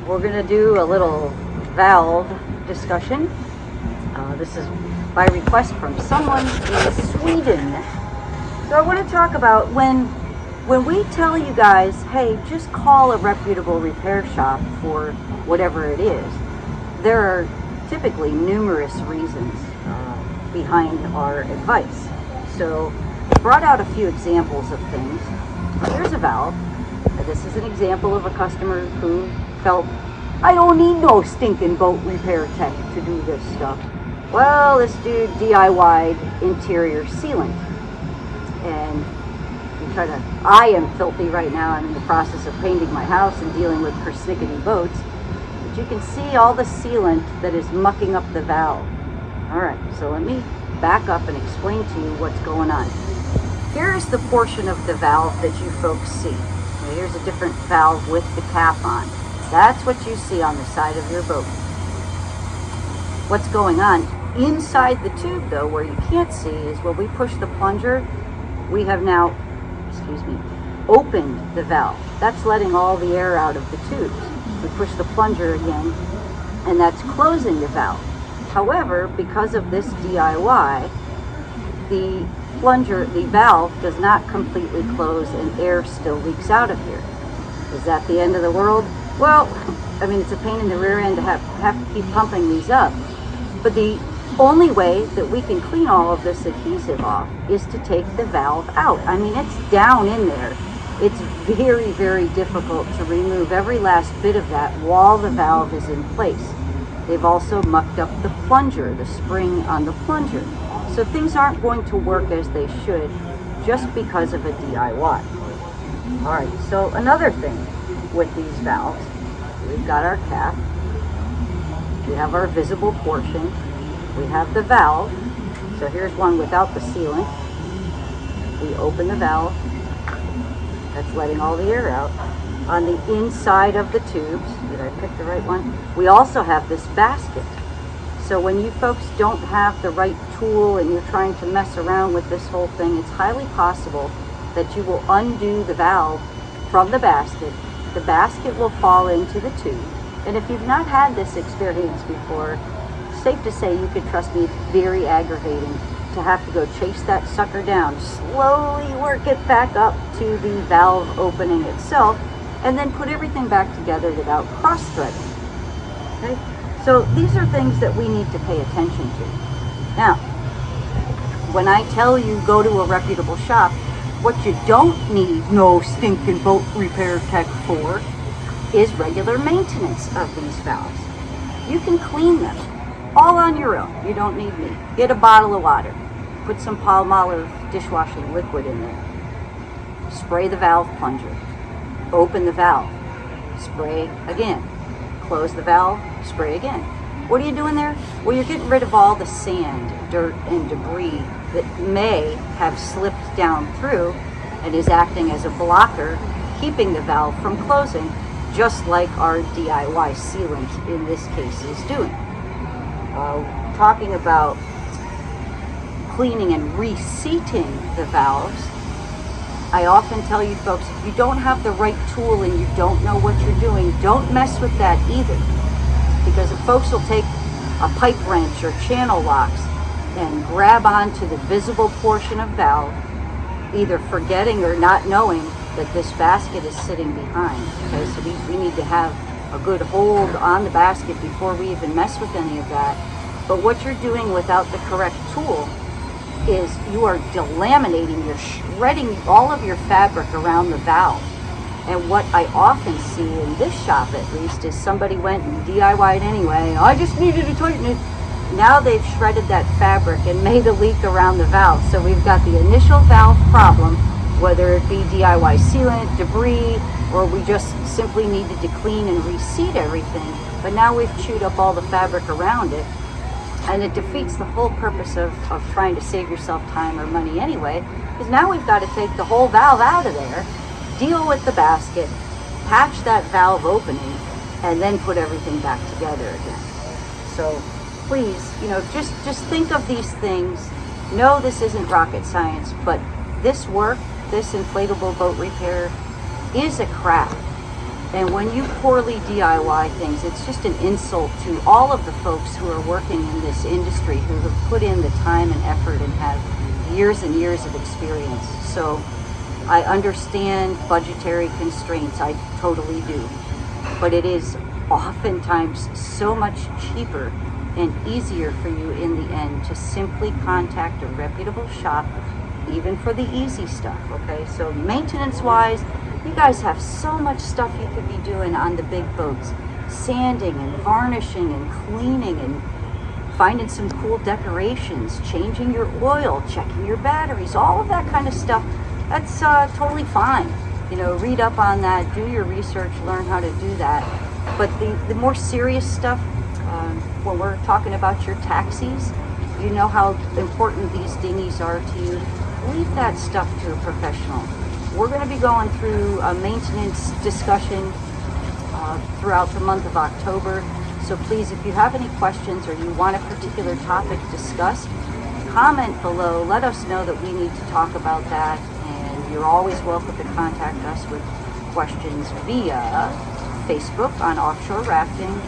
we're going to do a little valve discussion. This is by request from someone in Sweden. So I want to talk about when we tell you guys, hey, just call a reputable repair shop for whatever it is, there are typically numerous reasons behind our advice. So I brought out a few examples of things. Here's a valve. This is an example of a customer who felt, I don't need no stinking boat repair tech to do this stuff. Well, this dude DIY'd interior sealant. And I am filthy right now. I'm in the process of painting my house and dealing with persnickety boats. But you can see all the sealant that is mucking up the valve. Alright, so let me back up and explain to you what's going on. Here's the portion of the valve that you folks see. Here's a different valve with the cap on. That's what you see on the side of your boat. What's going on inside the tube, though, where you can't see, is when we push the plunger, we have now, opened the valve. That's letting all the air out of the tubes. We push the plunger again, and that's closing the valve. However, because of this DIY, the valve does not completely close and air still leaks out of here. Is that the end of the world? Well, I mean, it's a pain in the rear end to have to keep pumping these up. But the only way that we can clean all of this adhesive off is to take the valve out. I mean, it's down in there. It's very, very difficult to remove every last bit of that while the valve is in place. They've also mucked up the plunger, the spring on the plunger. So things aren't going to work as they should just because of a DIY. All right, so another thing with these valves, we've got our cap, we have our visible portion, we have the valve. So here's one without the sealant. We open the valve. That's letting all the air out. On the inside of the tubes, did I pick the right one? We also have this basket. So when you folks don't have the right tool and you're trying to mess around with this whole thing, it's highly possible that you will undo the valve from the basket. The basket will fall into the tube. And if you've not had this experience before, safe to say, you could trust me, it's very aggravating to have to go chase that sucker down, slowly work it back up to the valve opening itself, and then put everything back together without cross-threading. Okay? So these are things that we need to pay attention to. Now, when I tell you go to a reputable shop, what you don't need no stinking boat repair tech for is regular maintenance of these valves. You can clean them all on your own. You don't need me. Get a bottle of water. Put some Palmolive dishwashing liquid in there. Spray the valve plunger. Open the valve. Spray again. Close the valve. Spray again. What are you doing there? Well, you're getting rid of all the sand, dirt, and debris that may have slipped down through and is acting as a blocker, keeping the valve from closing, just like our DIY sealant in this case is doing. Talking about cleaning and reseating the valves, I often tell you folks, if you don't have the right tool and you don't know what you're doing, don't mess with that either. Because if folks will take a pipe wrench or channel locks and grab onto the visible portion of valve, either forgetting or not knowing that this basket is sitting behind. Okay, so we need to have a good hold on the basket before we even mess with any of that. But what you're doing without the correct tool is you are delaminating, you're shredding all of your fabric around the valve. And what I often see in this shop, at least, is somebody went and DIY'd anyway. I just needed to tighten it. Now they've shredded that fabric and made a leak around the valve. So we've got the initial valve problem, whether it be DIY sealant, debris, or we just simply needed to clean and reseat everything. But now we've chewed up all the fabric around it. And it defeats the whole purpose of trying to save yourself time or money anyway, because now we've got to take the whole valve out of there, deal with the basket, patch that valve opening, and then put everything back together again. So please, just think of these things. No, this isn't rocket science, but this work, this inflatable boat repair, is a craft. And when you poorly DIY things, it's just an insult to all of the folks who are working in this industry, who have put in the time and effort and have years and years of experience. So I understand budgetary constraints, I totally do. But it is oftentimes so much cheaper and easier for you in the end to simply contact a reputable shop, even for the easy stuff, okay? So maintenance-wise, you guys have so much stuff you could be doing on the big boats. Sanding and varnishing and cleaning and finding some cool decorations, changing your oil, checking your batteries, all of that kind of stuff. That's totally fine. You know, read up on that, do your research, learn how to do that. But the more serious stuff, when we're talking about your taxis, you know how important these dinghies are to you. Leave that stuff to a professional. We're going to be going through a maintenance discussion throughout the month of October. So please, if you have any questions or you want a particular topic discussed, comment below. Let us know that we need to talk about that. And you're always welcome to contact us with questions via Facebook on Offshore Rafting,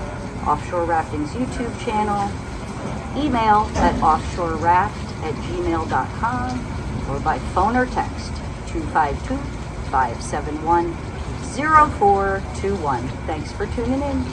Offshore Rafting's YouTube channel, email at offshoreraft@gmail.com, or by phone or text 252-571-0421. Thanks for tuning in.